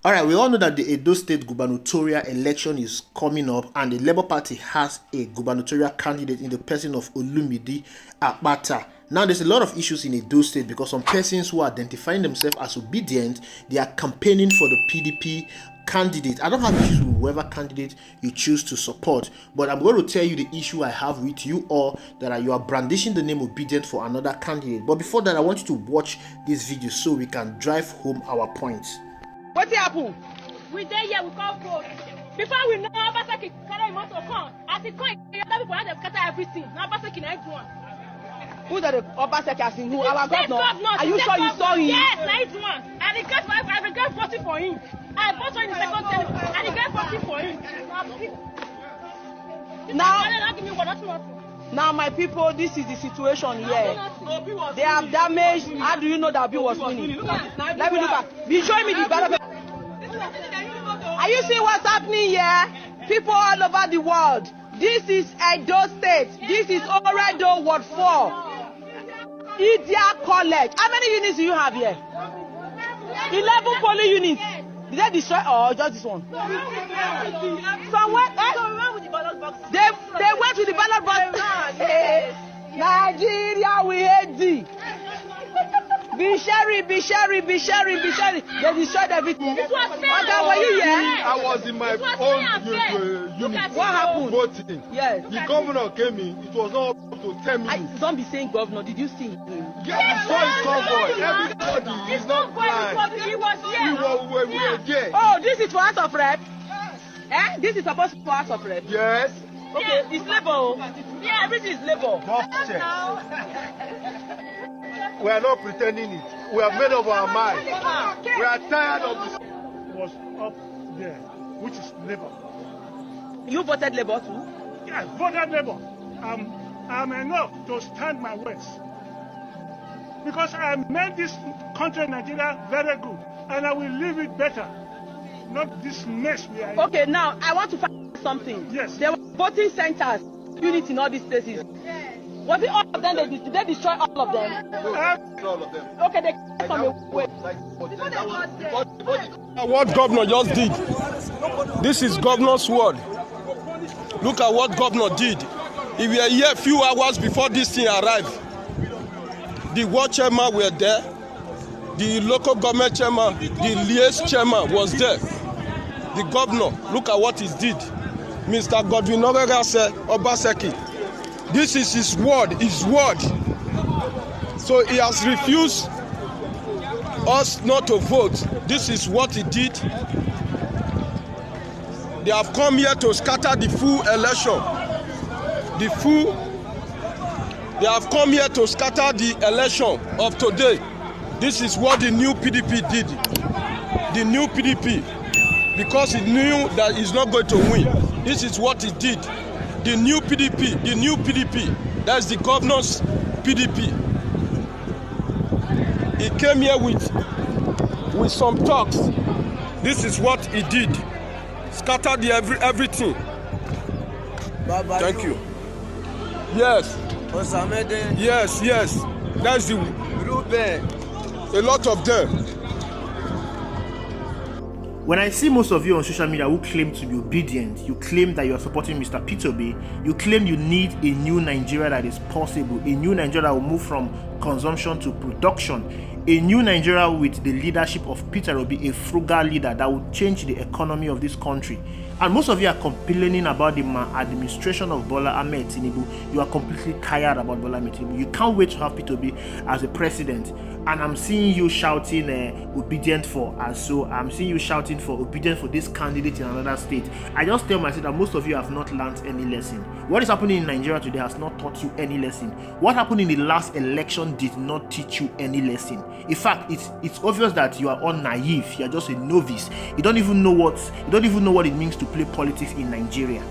All right, we all know that the Edo State gubernatorial election is coming up, and the Labour Party has a gubernatorial candidate in the person of Olumide Akpata. Now, there's a lot of issues in Edo State because some persons who are identifying themselves as obedient, they are campaigning for the PDP candidate. I don't have issues with whoever candidate you choose to support, but I'm going to tell you the issue I have with you all, that you are brandishing the name obedient for another candidate. But before that, I want you to watch this video so we can drive home our points. What happened? We there here, we call vote. Before we know, Obaseki carry him out to come. As he come, the other people have scatter everything. Now Obaseki na one. Who the Obaseki as in who? Our governor. Are you sure you saw him? Yes, na one. And he got I got 40 for him. I bought one in the second term, and he got 40 for him. Now, my people, this is the situation here. They have damaged. How do you know that Bill was winning? Let me look at. Be showing me the development. Are you seeing what's happening here? People all over the world. This is Edo State. This is Oredo Ward 4. Idia College. How many units do you have here? 11 polling units. Did they destroy or just this one? Somewhere? They went to the ballot box. Nigeria, we hate thee. Be sherry. They destroyed everything. Oga, were you here? I was in my own unit. What happened? Voting. Yes. The governor came in. It was not up to 10 minutes. Don't be saying governor. Did you see him? Yes, I saw his convoy. Everybody is not blind. He was here. We were there. Oh, this is for House of Rep? Eh? This is supposed to be for House of Rep? Yes. Okay, it's labor. Yeah, everything is labor. We are not pretending it. We have made up our mind. We are tired of this. Was up there, which is Labour. You voted Labour too? Yes, voted Labour. I'm enough to stand my words. Because I made this country, Nigeria, very good. And I will leave it better. Not this mess we are in. Okay, now I want to find something. Yes. There were voting centers, units in all these places. Was it all of them? Did they destroy all of them? All of them. Okay, they came from away. What governor just did. This is governor's word. Look at what governor did. If we were here a few hours before this thing arrived, the ward chairman were there, the local government chairman, the liaison chairman was there. The governor, look at what he did. Mr. Godwin Obaseki. This is his word. So he has refused us not to vote. This is what he did. They have come here to scatter the full election. They have come here to scatter the election of today. This is what the new PDP did. The new PDP, because he knew that he's not going to win. This is what he did. The new PDP, that's the governor's PDP. He came here with some talks. This is what he did. Scattered everything. Thank you. Yes. Yes. That's the a lot of them. When I see most of you on social media who claim to be obedient, you claim that you are supporting Mr. Peter Obi, you claim you need a new Nigeria that is possible, a new Nigeria that will move from consumption to production, a new Nigeria with the leadership of Peter Obi, a frugal leader that will change the economy of this country. And most of you are complaining about the administration of Bola Ahmed Tinubu. You are completely tired about Bola Ahmed Tinubu. You can't wait to have Peter Obi as a president. And I'm seeing you shouting obedient for us. So I'm seeing you shouting for obedient for this candidate in another state. I just tell myself that most of you have not learned any lesson. What is happening in Nigeria today has not taught you any lesson. What happened in the last election did not teach you any lesson. In fact, it's obvious that you are all naive. You are just a novice. You don't even know what it means to play politics in Nigeria.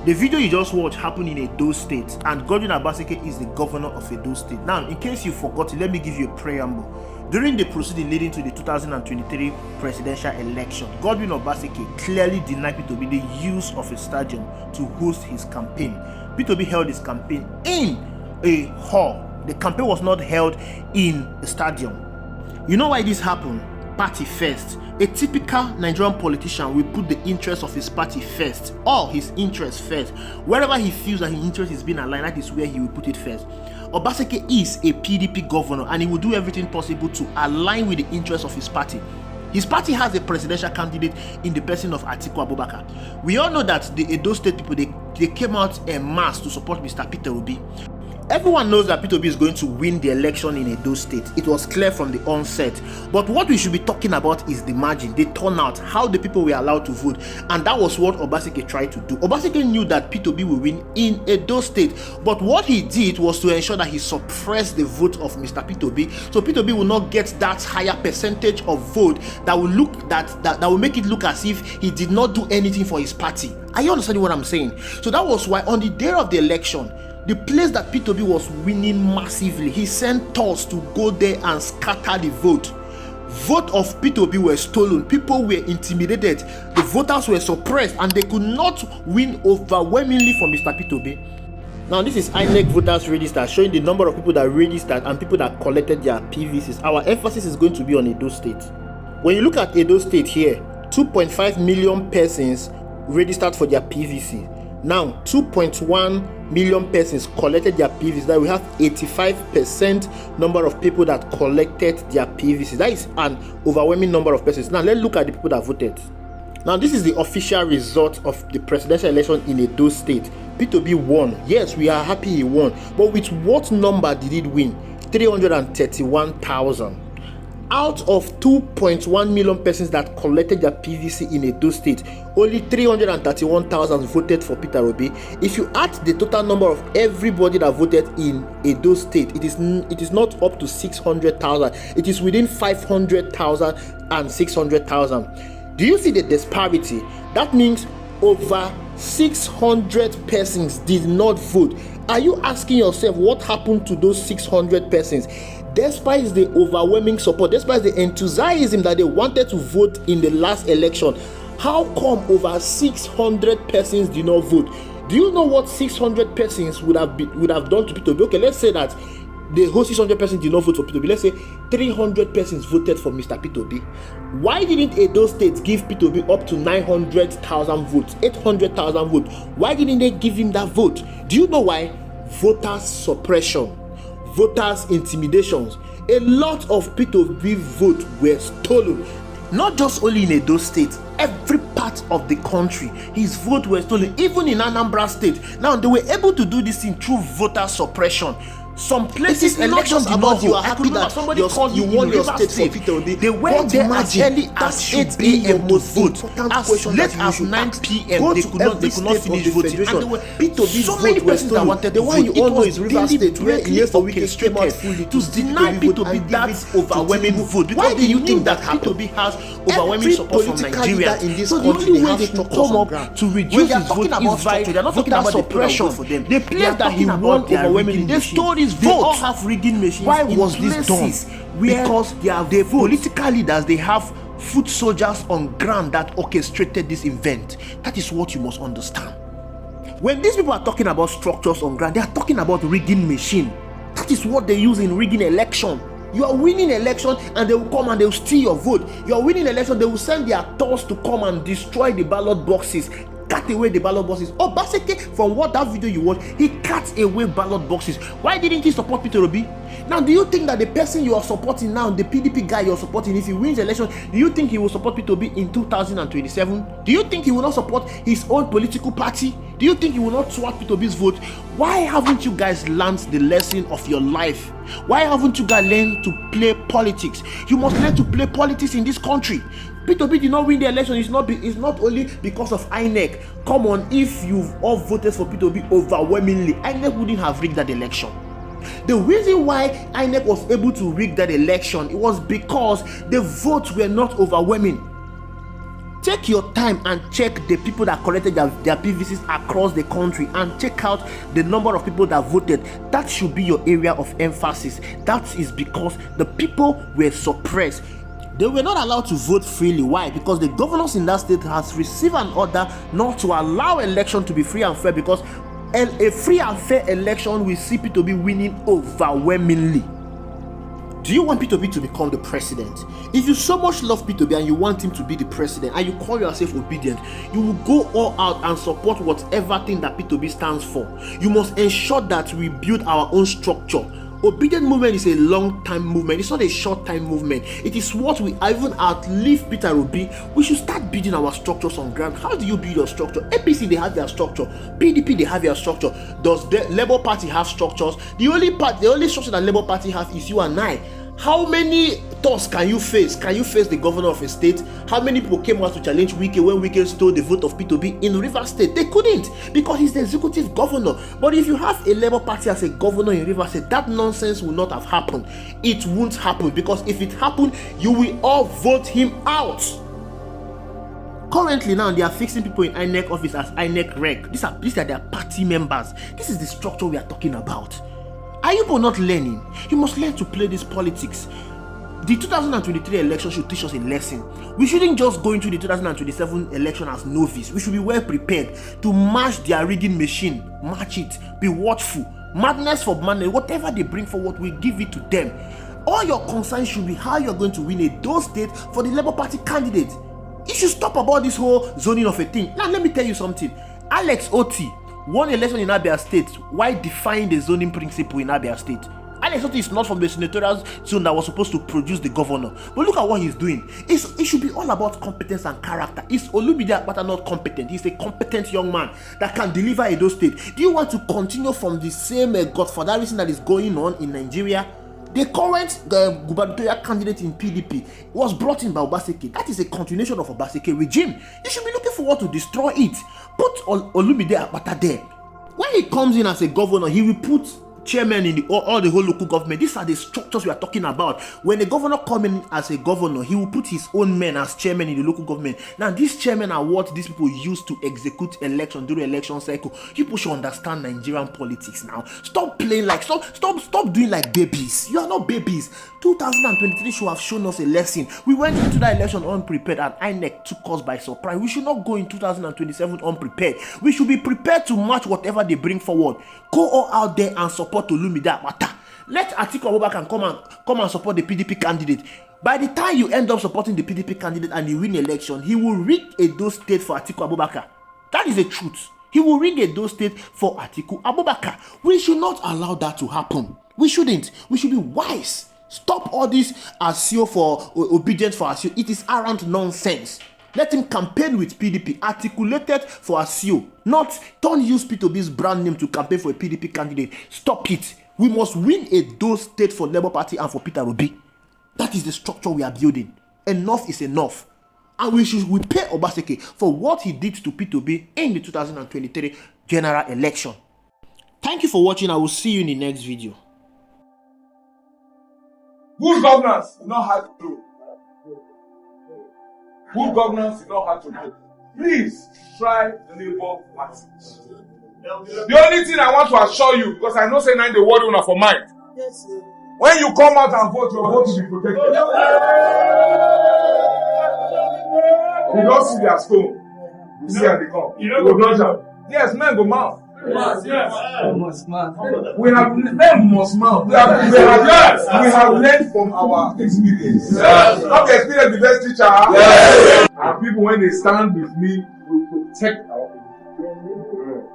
The video you just watched happened in Edo State, and Godwin Obaseki is the governor of Edo State. Now, in case you forgot, let me give you a preamble. During the proceeding leading to the 2023 presidential election, Godwin Obaseki clearly denied Peter Obi the use of a stadium to host his campaign. Peter Obi held his campaign in a hall. The campaign was not held in a stadium. You know why this happened? Party first. A typical Nigerian politician will put the interest of his party first, or his interest first. Wherever he feels that his interest is being aligned, that is where he will put it first. Obaseki is a PDP governor, and he will do everything possible to align with the interests of his party. His party has a presidential candidate in the person of Atiku Abubakar. We all know that the Edo State people, they came out en masse to support Mr. Peter Obi. Everyone knows that Peter Obi is going to win the election in Edo State. It was clear from the onset. But what we should be talking about is the margin, the turnout, how the people were allowed to vote. And that was what Obaseki tried to do. Obaseki knew that Peter Obi will win in Edo State. But what he did was to ensure that he suppressed the vote of Mr. Peter Obi. So Peter Obi will not get that higher percentage of vote that will look that will make it look as if he did not do anything for his party. Are you understanding what I'm saying? So that was why on the day of the election, the place that Peter Obi was winning massively, he sent Tulls to go there and scatter the vote. Vote of Peter Obi were stolen. People were intimidated. The voters were suppressed, and they could not win overwhelmingly for Mr. Peter Obi. Now, this is INEC voters register showing the number of people that registered and people that collected their PVCs. Our emphasis is going to be on Edo State. When you look at Edo State here, 2.5 million persons registered for their PVC. Now, 2.1 million persons collected their PVCs. That we have 85% number of people that collected their PVCs. That is an overwhelming number of persons. Now, let's look at the people that voted. Now, this is the official result of the presidential election in Edo State. Peter Obi won. Yes, we are happy he won. But with what number did he win? 331,000. Out of 2.1 million persons that collected their PVC in Edo State, only 331,000 voted for Peter Obi. If you add the total number of everybody that voted in Edo State, it is not up to 600,000. It is within 500,000 and 600,000. Do you see the disparity? That means over 600 persons did not vote. Are you asking yourself what happened to those 600 persons? Despite the overwhelming support, despite the enthusiasm that they wanted to vote in the last election, how come over 600 persons did not vote? Do you know what 600 persons would have done to Peter Obi? Okay, let's say that the whole 600 persons did not vote for Peter Obi. Let's say 300 persons voted for Mr. Peter Obi. Why didn't Edo State give Peter Obi up to 900,000 votes, 800,000 votes? Why didn't they give him that vote? Do you know why? Voters suppression, voters intimidations. A lot of Peter Obi votes were stolen. Not just only in Edo State, every part of the country, his vote was stolen. Even in Anambra State. Now they were able to do this thing through voter suppression. Some places elections did not you go. are happy that you won your state for Peter Obi. They went there as early as 8 a.m. to vote. As late as 9 p.m. They could not finish voting. And there were so many persons that wanted to vote. The one you all know is River State, where Iyefa Wike came out fully to deny Peter Obi that overwhelming vote. Why do you think that Peter Obi has overwhelming support from Nigeria? So the only way they can come up to reduce his vote is by voter suppression. The place that he won overwhelmingly, they stole his vote. They all have rigging machines. Why was this done? Because they political leaders, they have foot soldiers on ground that orchestrated this event. That is what you must understand. When these people are talking about structures on ground, they are talking about rigging machine. That is what they use in rigging election. You are winning election and they will come and they will steal your vote. You are winning election, they will send their Tulls to come and destroy the ballot boxes, cut away the ballot boxes. Obaseki, from what that video you watched, he cut away ballot boxes. Why didn't he support Peter Obi? Now, do you think that the person you are supporting now, the PDP guy you are supporting, if he wins the election, do you think he will support Peter Obi in 2027? Do you think he will not support his own political party? Do you think he will not swap Peter Obi's vote? Why haven't you guys learned the lesson of your life? Why haven't you guys learned to play politics? You must learn to play politics in this country. Peter Obi did not win the election. It's not only because of INEC. Come on, if you've all voted for Peter Obi overwhelmingly, INEC wouldn't have rigged that election. The reason why INEC was able to rig that election, it was because the votes were not overwhelming. Take your time and check the people that collected their PVCs across the country and check out the number of people that voted. That should be your area of emphasis. That is because the people were suppressed. They were not allowed to vote freely. Why? Because the governors in that state has received an order not to allow election to be free and fair, because a free and fair election will see Peter Obi winning overwhelmingly. Do you want P2B to become the president? If you so much love P2B and you want him to be the president and you call yourself obedient, you will go all out and support whatever thing that P2B stands for. You must ensure that we build our own structure. Obedient movement is a long-time movement. It's not a short-time movement. It is what we even outlive Peter Obi. We should start building our structures on ground. How do you build your structure? APC, they have their structure. PDP, they have their structure. Does the Labour Party have structures? The only structure that Labour Party have is you and I. How many thoughts can you face? Can you face the governor of a state? How many people came out to challenge Wike when Wike stole the vote of P2B in Rivers State? They couldn't, because he's the executive governor. But if you have a Labour Party as a governor in Rivers State, that nonsense will not have happened. It won't happen, because if it happened, you will all vote him out. Currently now, they are fixing people in INEC office as INEC rec. These are their party members. This is the structure we are talking about. Are you not learning? You must learn to play this politics. The 2023 election should teach us a lesson. We shouldn't just go into the 2027 election as novice. We should be well prepared to match their rigging machine. Match it. Be watchful. Madness for madness. Whatever they bring forward, we give it to them. All your concerns should be how you're going to win a Edo State for the Labour Party candidate. You should stop about this whole zoning of a thing. Now, let me tell you something. Alex Oti won election in Abia State while defying the zoning principle in Abia State. Alex Oti is not from the senatorial zone that was supposed to produce the governor. But look at what he's doing. It should be all about competence and character. Is Olubide Akpata not competent? He's a competent young man that can deliver Edo State. Do you want to continue from the same godfatherism that is going on in Nigeria? The current gubernatorial candidate in PDP was brought in by Obaseki. That is a continuation of Obaseki regime. You should be looking forward to destroy it. Put Olubide Akpata there. When he comes in as a governor, he will put chairman in all the whole local government. These are the structures we are talking about. When the governor comes in as a governor, he will put his own men as chairman in the local government. Now, these chairmen are what these people use to execute election during election cycle. People should understand Nigerian politics now. Stop playing like stop doing like babies. You are not babies. 2023 should have shown us a lesson. We went into that election unprepared and INEC took us by surprise. We should not go in 2027 unprepared. We should be prepared to match whatever they bring forward. Go all out there and support Olumide Akpata. Let Atiku Abubakar come and support the PDP candidate. By the time you end up supporting the PDP candidate and you win the election, he will rig Edo State for Atiku Abubakar. That is the truth. He will rig Edo State for Atiku Abubakar. We should not allow that to happen. We shouldn't. We should be wise. Stop all this ASIO for obedience for ASIO. It is arrant nonsense. Let him campaign with PDP, articulated for ASIO. Don't use P2B's brand name to campaign for a PDP candidate. Stop it. We must win Edo State for Labour Party and for Peter Obi. That is the structure we are building. Enough is enough. And we pay Obaseki for what he did to P2B in the 2023 general election. Thank you for watching. I will see you in the next video. Good governance is not hard to do. Good governance is not hard to do. Please try Labour Party. The only thing I want to assure you, because I know say now the word una for mind. When you come out and vote, your vote will be protected. You don't see their stone. You see how they come. You go blush out. Yes, men go mouth. Yes. We have men must mouth. We have learned from our experience. Yes. Not the experience the best teacher. Yes. And people, when they stand with me, will protect our people.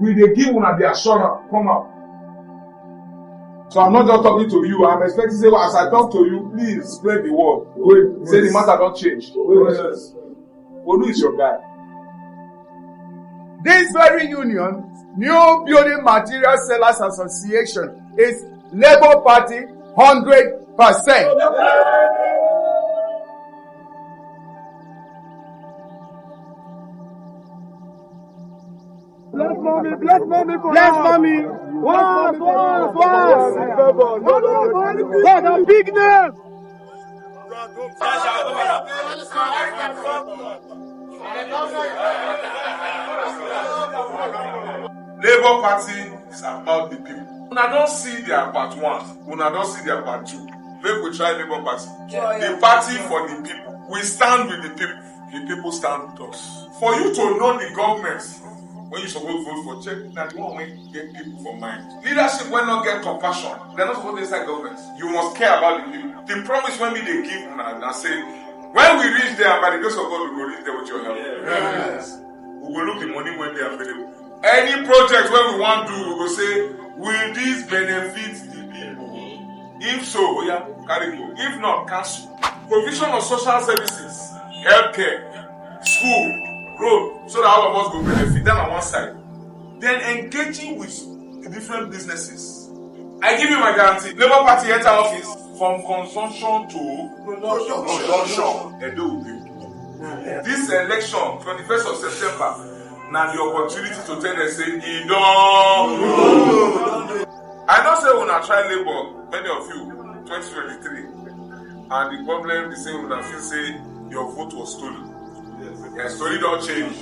We they give una the assurance, come out. So I'm not just talking to you. I'm expecting to say, well, as I talk to you, please spread the word. Wait, say the matter don't change. Olu is your guy. This very union, New Building Material Sellers Association, is Labour Party 100%. Bless mommy. What? God, a big name. Labour Party is about the people. Una don't see their part one. Una don't see their part two. Make we try Labour Party. The party for the people. We stand with the people. The people stand with us. For you to know the government, when you supposed to vote for, check that the one when get people for mind. Leadership when not get compassion. They're not supposed to inside government. You must care about the people. The promise when they give and say, when we reach there, by the grace of God, we will reach there with your help. Yes. We will look the money when they are available. Any project where we want to do, we will say, will this benefit the people? If so, yeah, carry go. If not, cancel. Provision of social services, healthcare, school, road, so that all of us will benefit. Then on one side. Then engaging with the different businesses. I give you my guarantee. Labour Party enter office from consumption to production. This election, 21st of September, now the opportunity to tell them say, I don't say when I try labor, many of you, 2023, and the problem is saying when I feel say your vote was stolen. The story don't change.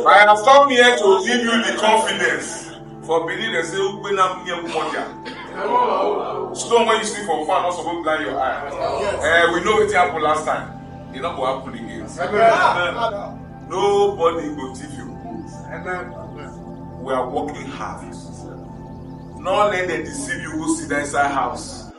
I have come here to give you the confidence for believing and say, stone when you sleep for fun, not supposed to blind your eye. We know it happened last time. It's not going to happen again. Nobody will give you. We are working hard. Not let them deceive you who sit inside house.